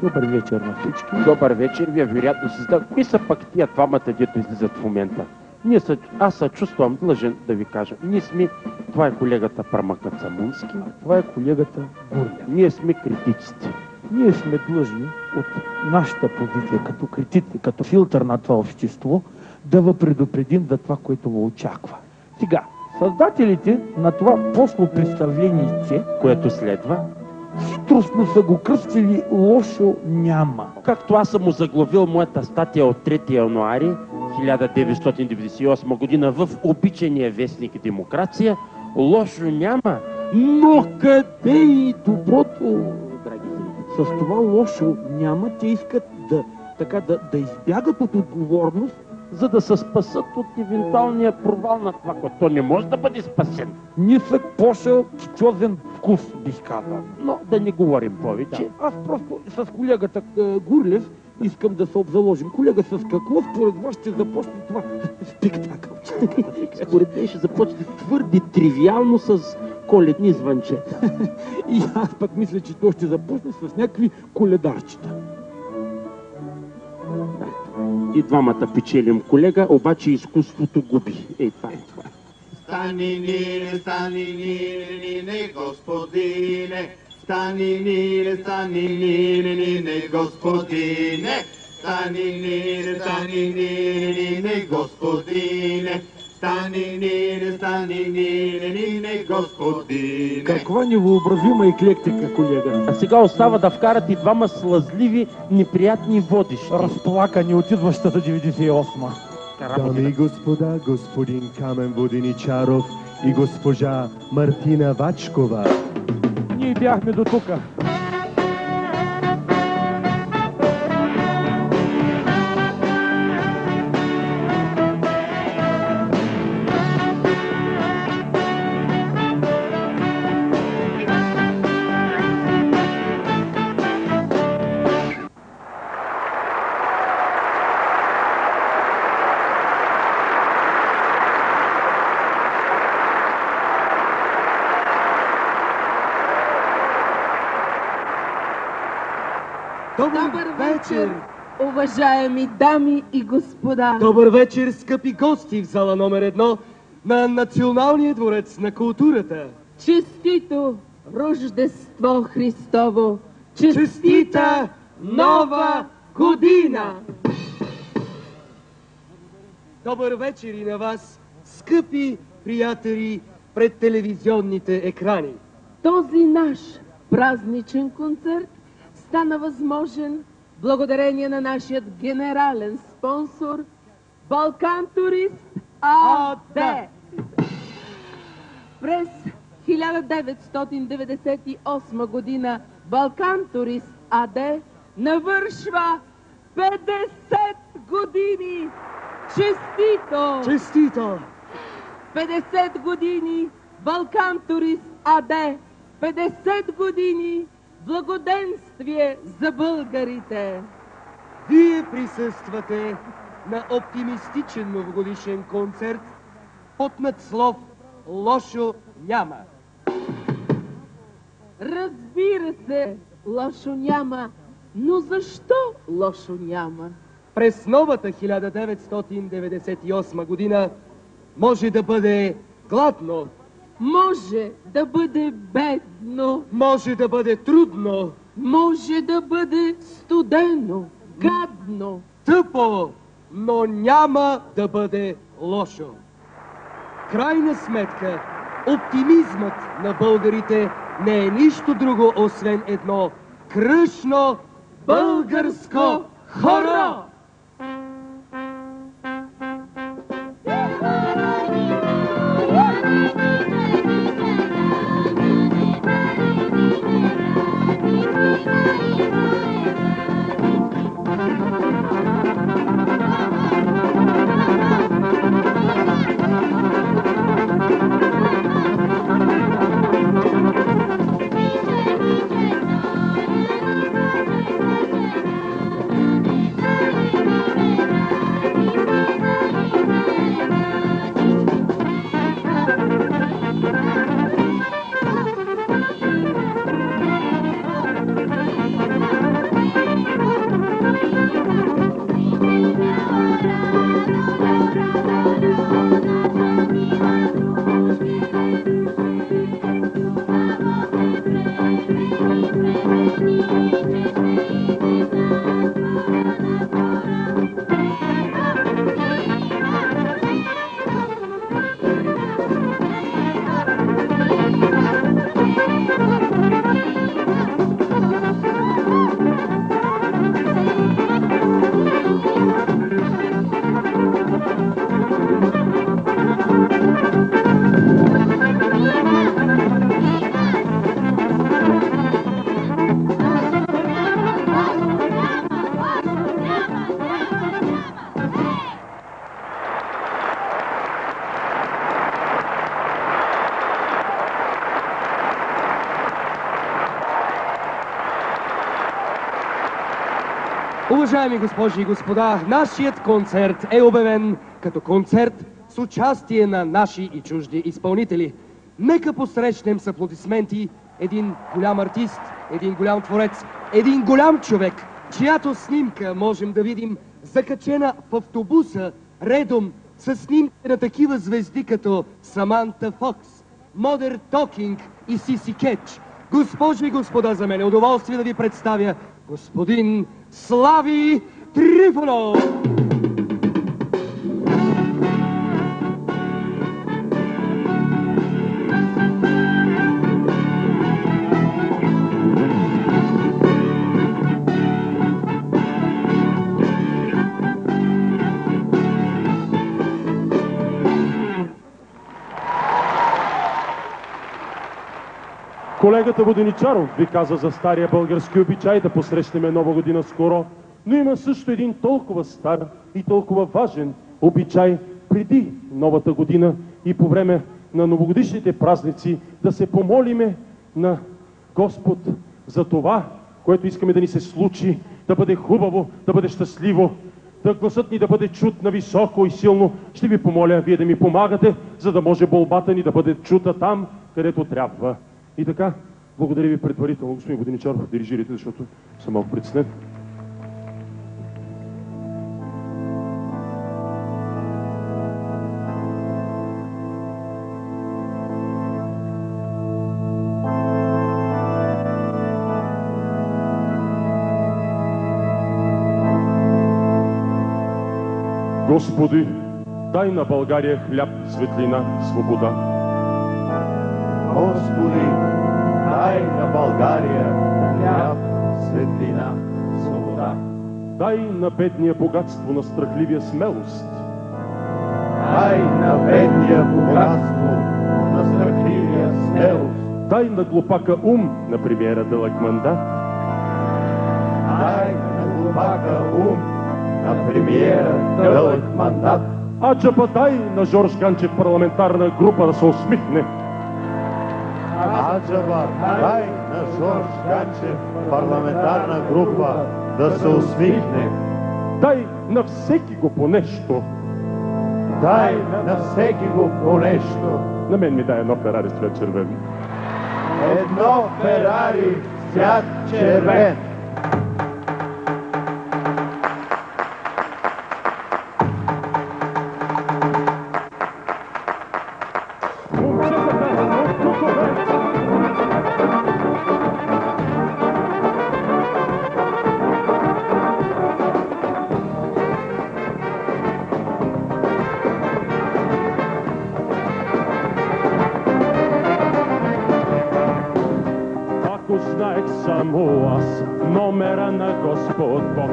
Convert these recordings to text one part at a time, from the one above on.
Добър вечер на всички. Добър вечер, вие вероятно си задавате. Кои са пък тия двамата, дето излизат в момента? Аз се чувствам длъжен да ви кажа. Това е колегата Пармакацамунски, Това е колегата Гурля. ние сме критиците. Ние сме длъжни от нашата позиция като критици, като филтър на това общество, да ви предупредим за това, което ви очаква. Сега, създателите на това пошло представление, Което следва, хитростно са го кръстили "Лошо няма". както аз съм му заглавил моята статия от 3 януари 1998 година в обичания вестник „Демокрация", лошо няма, но къде и доброто, драги зрители? С това "лошо няма" те искат да избягат от отговорност, За да се спасат от евентуалния провал на това, което то не може да бъде спасен. нисък, пошъл, чичозен вкус, бих казал. Но да не говорим повече. Аз просто с колегата Гурлев искам да се обзаложим. Колега, с какво според вас ще започне това спектакъл? Според мен ще започне твърде тривиално с коледни звънчета. И аз пък мисля, че то ще започне с някакви коледарчета. И двамата печелим, колега, обаче изкуството губи. Това е. Стани, нине, господине, стани, нине, господине, стани, нине, господине, стани, нине, господине. Каква невъобразима еклектика, колега. А сега остава да вкарат и двама слъзливи, неприятни водещи. Разплакани от идващата 98-ма. Дами и господа, господин Камен Воденичаров и госпожа Мартина Вачкова. Ние бяхме до тука. Добър вечер, уважаеми дами и господа! Добър вечер, скъпи гости в зала номер 1 на Националния дворец на културата! Честито Рождество Христово! Честита Нова година! Добър вечер и на вас, скъпи приятели пред телевизионните екрани! Този наш празничен концерт стана възможен благодарение на нашия генерален спонсор Балкан Турист АД. През 1998 година Балкан Турист АД навършва 50 години! Честито! Честито! 50 години Балкан Турист АД! 50 години благоденствие за българите! Вие присъствате на оптимистичен новогодишен концерт под надслов "Лошо няма". Разбира се, лошо няма, но защо лошо няма? През новата 1998 година може да бъде гладно, Може да бъде бедно, може да бъде трудно, може да бъде студено, гадно. тъпо, но няма да бъде лошо. Крайна сметка, оптимизмът на българите не е нищо друго, освен едно кръшно българско хоро! Уважаеми госпожи и господа, нашият концерт е обявен като концерт с участие на наши и чужди изпълнители. Нека посрещнем с аплодисменти един голям артист, един голям творец, един голям човек, чиято снимка можем да видим закачена в автобуса редом с снимки на такива звезди като Саманта Фокс, Модер Токинг и Сиси Кетч. Госпожи и господа, за мен е удоволствие да ви представя господин Слави Трифонов! Колегата Воденичаров ви каза за стария български обичай да посрещнем Нова година скоро, но има също един толкова стар и толкова важен обичай преди Новата година и по време на новогодишните празници да се помолиме на Господ за това, което искаме да ни се случи, да бъде хубаво, да бъде щастливо, да гласът ни да бъде чут на високо и силно. Ще ви помоля вие да ми помагате, за да може молбата ни да бъде чута там, където трябва. И така, благодаря ви предварително, господин Воденичаров, дирижирайте, защото съм малко притеснен. Господи, дай на България хляб, светлина, свобода. Господи, дай на България хляб, светлина, свобода. Дай на бедния богатство, на страхливия смелост. Дай на бедния богатство, на страхливия смелост. Дай на глупака ум, на премиера дълъг мандат. Дай на глупака ум, на премиера дълъг мандат. Аджаба дай на Жорж Ганчев парламентарна група да се усмихне. Аджаба дай на Жорж Ганчев парламентарна група да се усмихне. Дай на всеки го по нещо. Дай на всеки го по нещо. На мен ми дай едно Ферари с цвят червен. Едно Ферари с цвят червен. Знаех само аз номера на Господ Бог,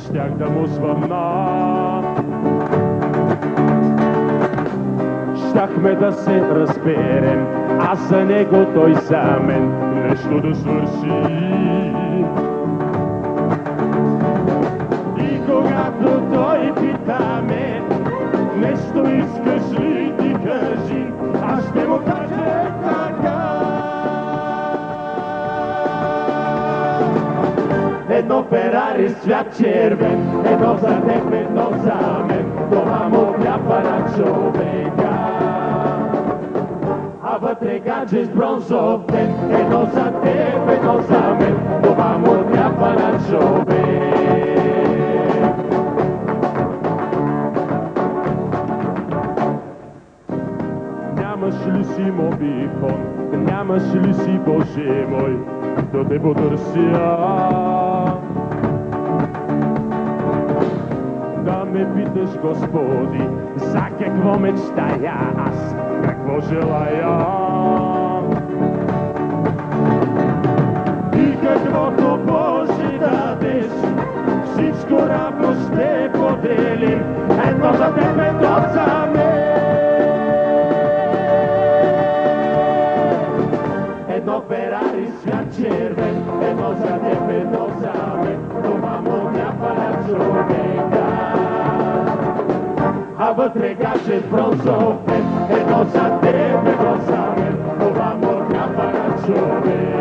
щях да му звъна. Щяхме да се разберем, аз за него, той за мен, нещо да свърши. И когато той пита ме, нещо искаш ли, ти кажи, аз ще му кажа така. Едно Ферари с цвят червен, едно за теб, едно за мен. Това му трябва на човека. А вътре гадже с бронзов ден, едно за теб, едно за мен. Това му трябва на човек. Нямаш ли си мобифон, нямаш ли си, Боже мой, да те потърся. Да ме питаш, Господи, за какво мечтая аз, какво желая. И каквото Боже дадеш, всичко равно ще поделим, едно за теб, едно за мен. Едно Ферари свят червен, едно за теб, едно за мен, това му трябва на човека. А вътре гаджет бронзовен, едно за теб, едно за мен, това му трябва на човек.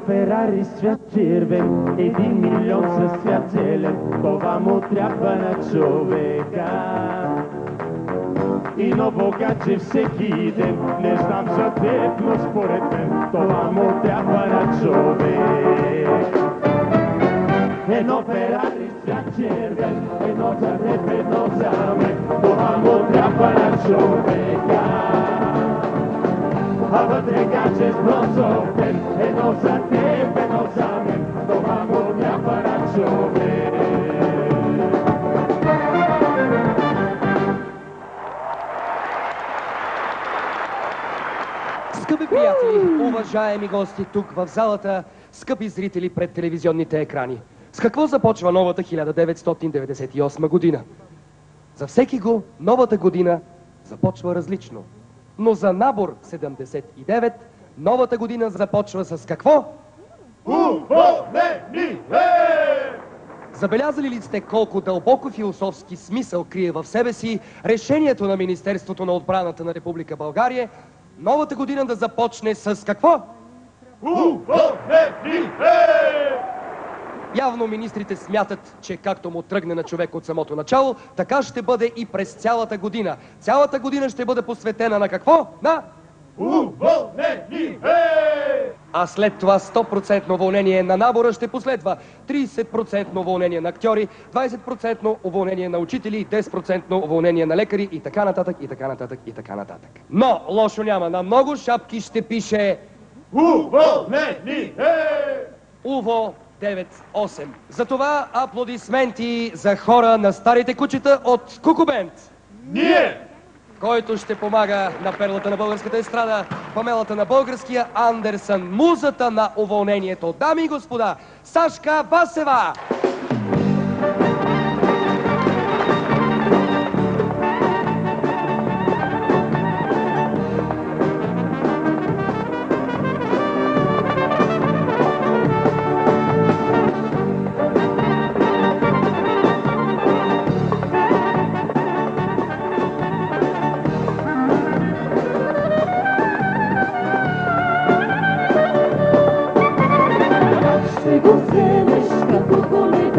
Ферари свят червен, 1 милион със свят зелен, това му трябва на човека. И ново гадже всеки ден, не знам за теб, но според мен, това му трябва на човек. Едно Ферари свят червен, едно за теб, едно за мен, това му трябва на човека. А вътре гадже с бронзовен, едно за теб, едно за мен, това му трябва на човек. Скъпи приятели, уважаеми гости тук в залата, скъпи зрители пред телевизионните екрани. С какво започва новата 1998 година? За всеки го новата година започва различно. Но за набор 79 новата година започва с какво? Уволнение! Забелязали ли сте колко дълбоко философски смисъл крие в себе си решението на Министерството на отбраната на Република България новата година да започне с какво? Уволнение! Явно министрите смятат, че както му тръгне на човек от самото начало, така ще бъде и през цялата година. Цялата година ще бъде посветена на какво? На уволнение! А след това 100% уволнение на набора ще последва 30% уволнение на актьори, 20% уволнение на учители, 10% уволнение на лекари и така нататък, и така нататък, и така нататък. Но лошо няма, на много шапки ще пише Уволнение! УВО 9-8. Затова аплодисменти за хора на старите кучета от Кукубент. Ние! Който ще помага на перлата на българската естрада, Памелата на българския Андерсън, музата на уволнението. Дами и господа, Сашка Басева! Ще го вземеш като голем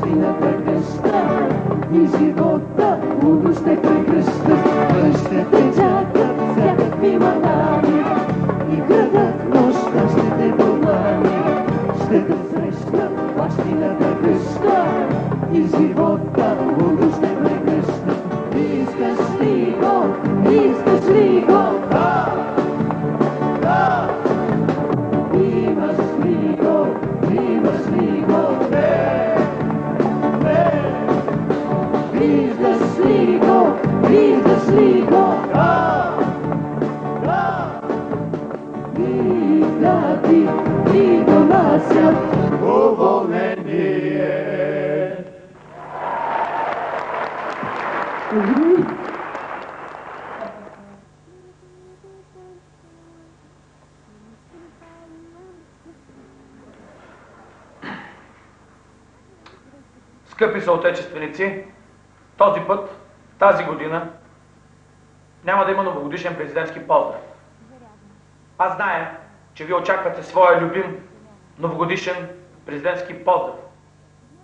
бащината къща и живота лудо ще прегръщат. Ще те чакат всякакви манами и градът нощта ще те подлани. Ще те срещнат бащината къща и живота лудо ще прегръщат. Искаш ли го? Искаш ли го? Да! Да! Имаш ли го? Имаш ли го? Не! Не! Виждаш ли го? Виждаш ли го? Да! Да! И да ти донасят уволнение. Скъпи съотечественици, този път, тази година, няма да има новогодишен президентски поздрав. Аз зная, че вие очаквате своя любим новогодишен президентски поздрав.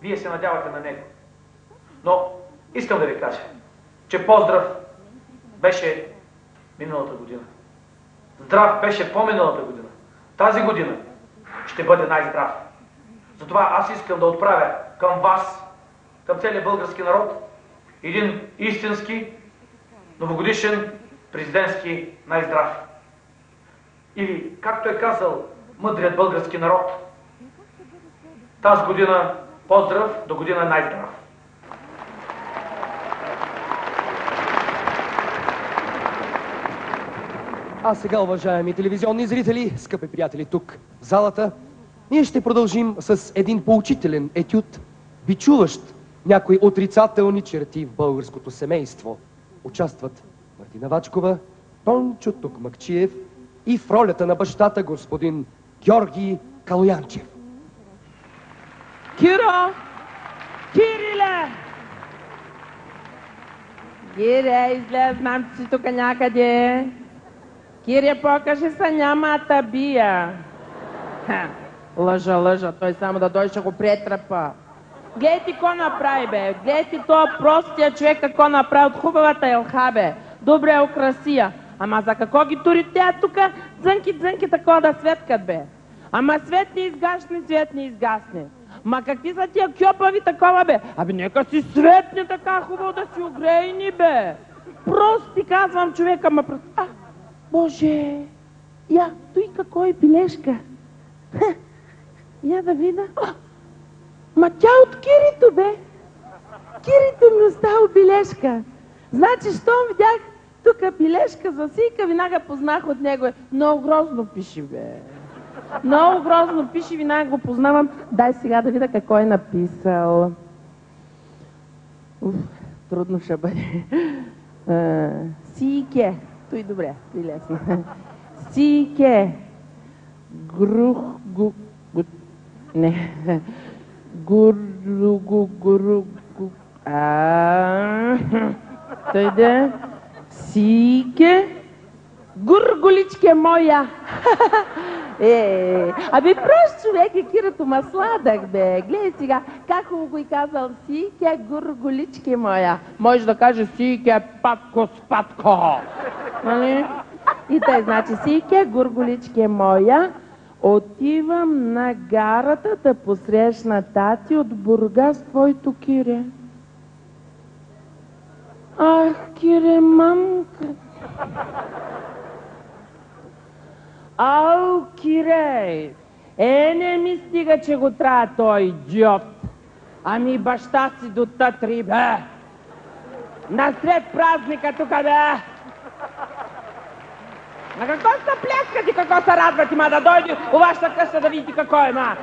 Вие се надявате на него. Но искам да ви кажа, че поздрав беше миналата година. Здрав беше по-миналата година. Тази година ще бъде най-здрав. Затова аз искам да отправя към вас, към целия български народ, един истински новогодишен президентски най-здрав. Или, както е казал мъдрият български народ, тази година поздрав, до година най-здрав. А сега, уважаеми телевизионни зрители, скъпи приятели тук в залата, ние ще продължим с един поучителен етюд, бичуващ някои отрицателни черти в българското семейство. Участват Мартина Вачкова, Тончо Токмакчиев и в ролята на бащата господин Георги Калоянчев. Киро! Кириле! Кире, излез, знам, че си тук някъде. Кире, покажи се, няма да бия. Лъжа, той само да дойде ще го претръпа. Гледай ти ко направи, бе. Гледай ти това простия човек какво направи от хубавата елха, бе. Добре украсия. Ама за какво ги тури тя тука? Дзънки такова да светкат, бе. Ама свет не изгасне. Ма какви са тия кьопави такова, бе? Абе, нека си светне така хубаво да си огрейни, бе. Просто ти казвам човека, ма просто... Боже, я, той какво е билежка. Я да видя. Ма тя от Кирито, бе. Кирито ми остава бележка. Значи, щом видях тук бележка за сийка, веднага познах от него. Много грозно пише, бе. Много грозно пише, веднага го познавам. Дай сега да видя какво е написал. Трудно ще бъде. Сийке. Той добре, той лесно. Сийке. Не. Той да. Сийке. Гурголичке моя. Абе, прост човек е Кирото ма сладък, бе. Гледай сега, как хубаво го и казал Сийке, гурголичке моя. Може да каже Сийке, патко с патко. Нали? И тъй, значи Сийке, гурголичке моя. Отивам на гарата да посрещна тати от Бургас, твоето Кире. Ах, Кире, мамка. Ау, Кире! Не ми стига, че го трябва той идиот. Ами баща си до Татри, бе! Насред празника тука, бе! На какво са плескати, какво се радват, ма да дойде у вашата къща да видите какво е, ма?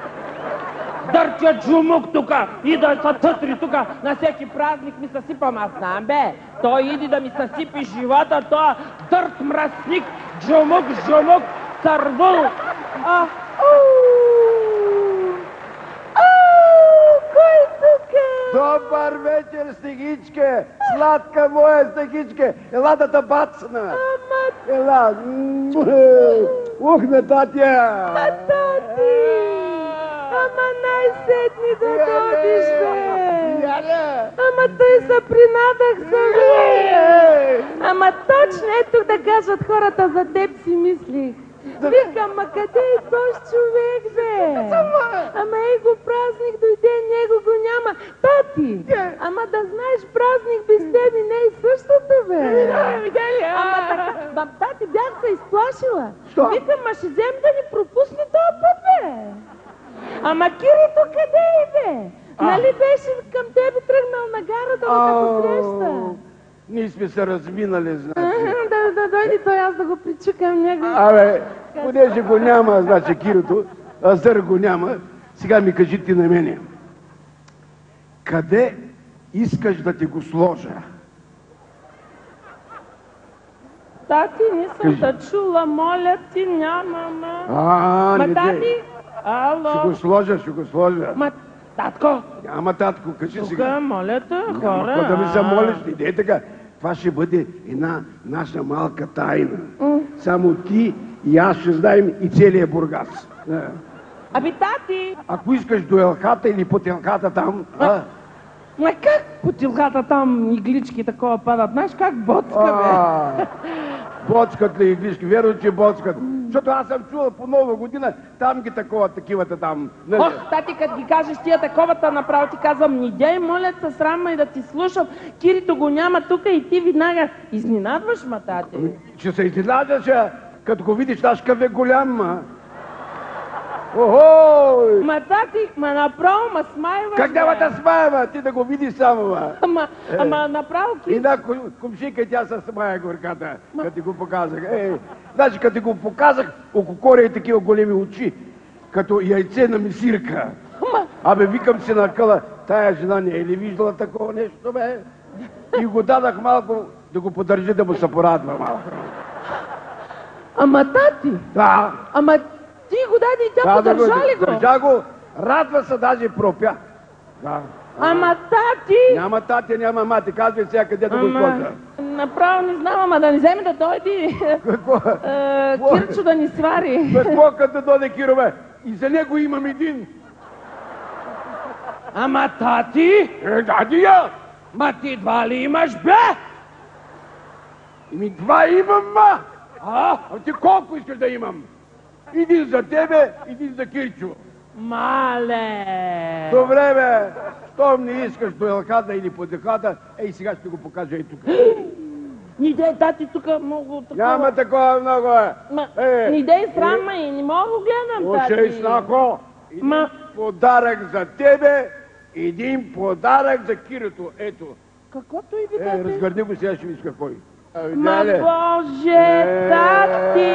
Дъртя джумук тука и да са Татри тука, на всеки празник ми съсипам, аз знам, бе. Той иди да ми съсипи живота, тоя дърт мръсник, джумук, сървул. Кой тука? Добър вечер, Стегичке! Сладка моя Стегичке! Ела да те бацна! Ела! Ух, на татя! Тати! Ама най-сетни да дойдеш, бе! Ама той се принадах са, бе! Ама точно ето да кажат хората за теб си мислих. Викам, ма къде е този човек, бе? Ама его празник дойде, него го няма. Тати, ама да знаеш, празник без тебе не е същото, бе. Ама така, тати, бях се изплашила. Викам, ма ще взем да ни пропусне този път, бе. Ама Кирито къде е, бе? Нали беше към тебе тръгнал на гарата да посреща? Ние сме се разминали, значи. Да дойде той, аз да го причукам него. Абе, понеже го няма, значи Кирото, Азър го няма, сега ми кажи ти на мене. Къде искаш да ти го сложа? Тати, не съм да чула, моля ти, нямам. Не тати, ало. Ще го сложа. Ма, татко. Няма татко, кажи сега. Тука, моля те, хора. Няма да ми се молиш, не е така. Това ще бъде една наша малка тайна. Само ти и аз ще знаем и целия Бургас. Аби, тати! Ако искаш до елхата или под елхата там... Ма как по тилхата там иглички такова падат? Знаеш как боцка, бе? Боцкат ли иглички? Верно, че боцкат. Защото аз съм чувал по Нова година, там ги такивата там. Ох, тати, като ги кажеш тия таковата, направо ти казвам, не дей, моля се срама и да ти слушам. Кирито го няма тука и ти веднага изненадваш, ма, тати. Ще се изненадваш, като го видиш, наш къв е голям, ма. Охой! Ма, тати, ма направо ма смайваш, как няма да смайва? Ти да го видиш само, ма. Ама направо Кирито... Една кумшика, тя се смая горката, като ти го показах. Значи, като ти го показах, около кория и такива големи очи, като яйце на мисирка. Абе, викам си на къла, тая жена не е ли виждала такова нещо, бе? И го дадах малко да го подържи, да му се порадва малко. Ама, тати! Да. Ама, ти го даде и тя подържа ли го? Държа го, радва се, даже пропя. Да. Ама, тати! Няма тати, няма мати, казвай сега къде да го сложа. Направо не знам, ама да не вземе да дойде Кирчо да ни свари. Какво като да дойде Киро, бе? И за него имам един. Ама, тати? Дади я! Ма ти два ли имаш, бе? Ими два имам, ма! А ти колко искаш да имам? Един за тебе, един за Кирчо. Мале! Добре, бе! Щом не искаш до елхата или под елхата, ей сега ще го покажа и тук. Ни дей, тати, тук много такова... Няма такова много, Ни дей срама и не мога го гледам, тати. Слушай, Снако, един подарък за тебе, един подарък за Кирото, ето. Каквото и ви дадете? Разгърни го сега, ще виж какво. Ма, Боже, тати!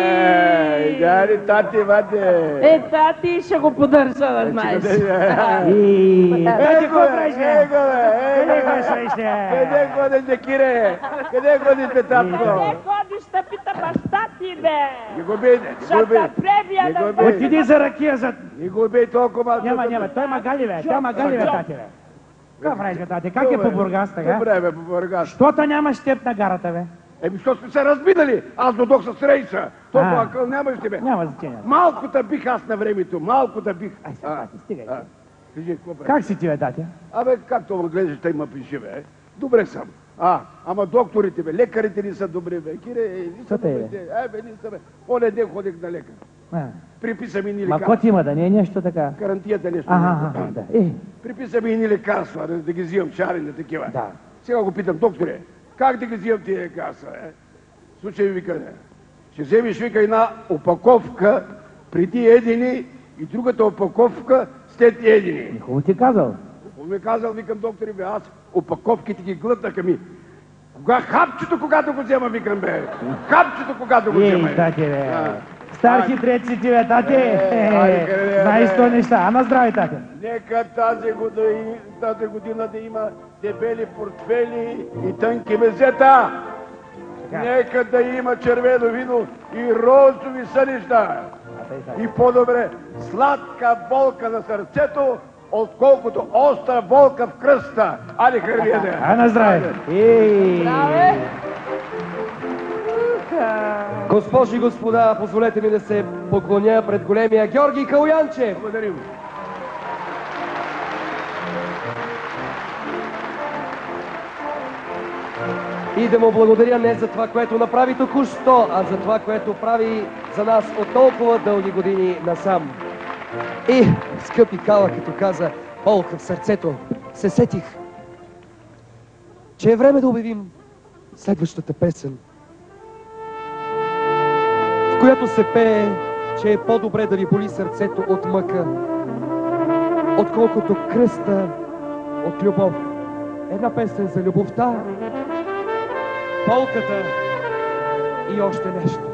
Дали, тати, мате! Тати, ще го подържа, да знаеш. Тати, какво правиш, бе? Къде ходиш, бе, Кире? Къде ходиш, бе, татко? Къде ходиш, да пита баща ти, бе? Не го бей, Ще те пребия да... Отиди за ракия за... Не го бей толкова. Няма, той магали, бе, тати, бе. Какво правиш, бе, тати? Как е по Бургас, така? Добре, бе, по Бургас. Щото нямаш теб на гарата, бе? Що сме се разбинали? Аз додох с рейса. Толкова акъл нямаш ли, бе? Няма значение. Малко да бих аз на времето, малко да бих. Ай, сега, тати, стигай. Кажи, какво правиш? Как си ти, бе, тати? Абе, както ме гледаш, тъй ма пиши, бе. Добре съм. Ама докторите, бе, лекарите ли са добри, бе? Кире, не са добри. Бе, не са, бе. Оне ден ходих на лекар. Приписа ми ни лекарства. Ма какво ти има, да не е нещо така? Карантията нещо. Да. Приписа ми ни лекарства, да ги взимам шарени, такива. Да. Сега го питам, докторе, как да ги взимам тия лекарства, Случай ми вика, ще вземеш, вика, една опаковка преди едини и другата опаковка след едини. Хубаво ти казал. Хубаво ми казал, викам, доктори, бе, аз опаковките ги глътнаха ми. Хапчето, когато го взема, викам, бе. Хапчето, когато го взема. Тати, бе. Стар хитрец си ти, бе, тати. Знаеш то неща. А на здраве, тати. Нека тази година да има дебели портфели и тънки мезета. Нека да има червено вино и розови сънища. И по-добре сладка болка на сърцето, отколкото остра болка в кръста. Али, хървиене! А на здраве! Здраве! Госпожи и господа, позволете ми да се поклоня пред големия Георги Калуянчев. Благодарим. И да му благодаря не за това, което направи току-що, а за това, което прави за нас от толкова дълги години насам. И, скъпи Кала, като каза болка в сърцето, се сетих, че е време да обявим следващата песен, в която се пее, че е по-добре да ви боли сърцето от мъка, отколкото кръста от любов. Една песен за любовта, болката и още нещо.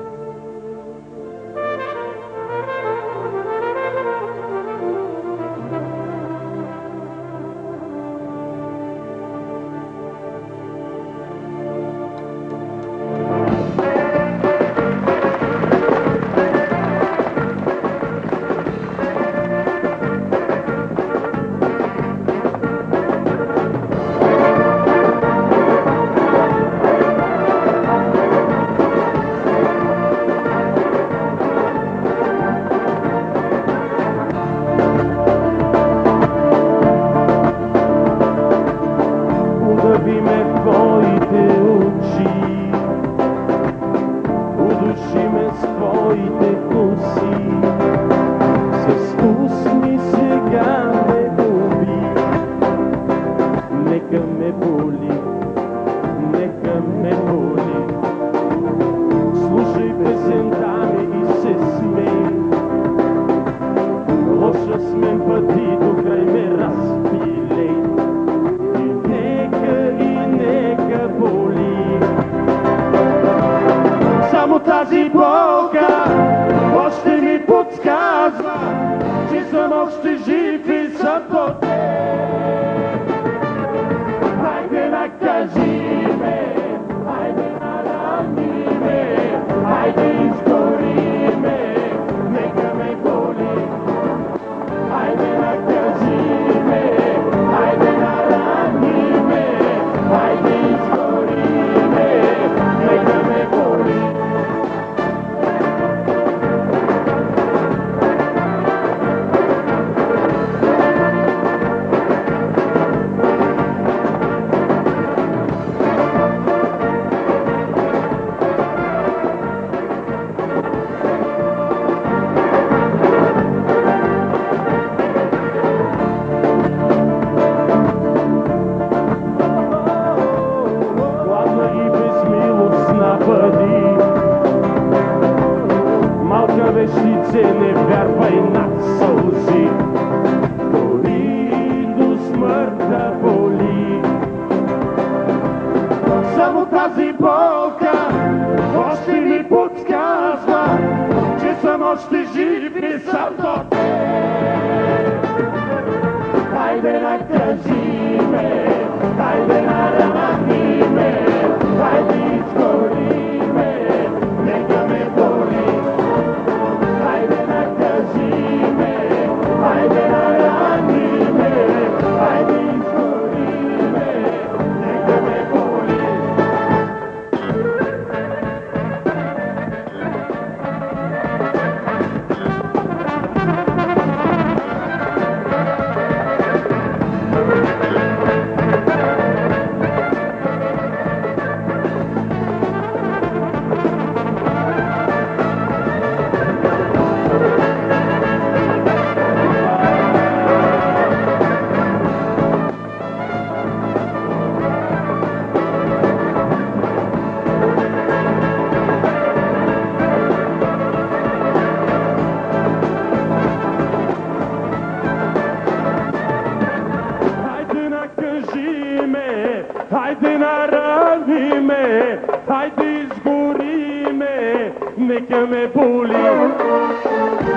Хайде нарани ме, хайде изгори ме, нека ме боли.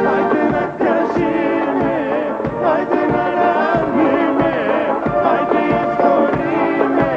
Хайде накажи ме, хайде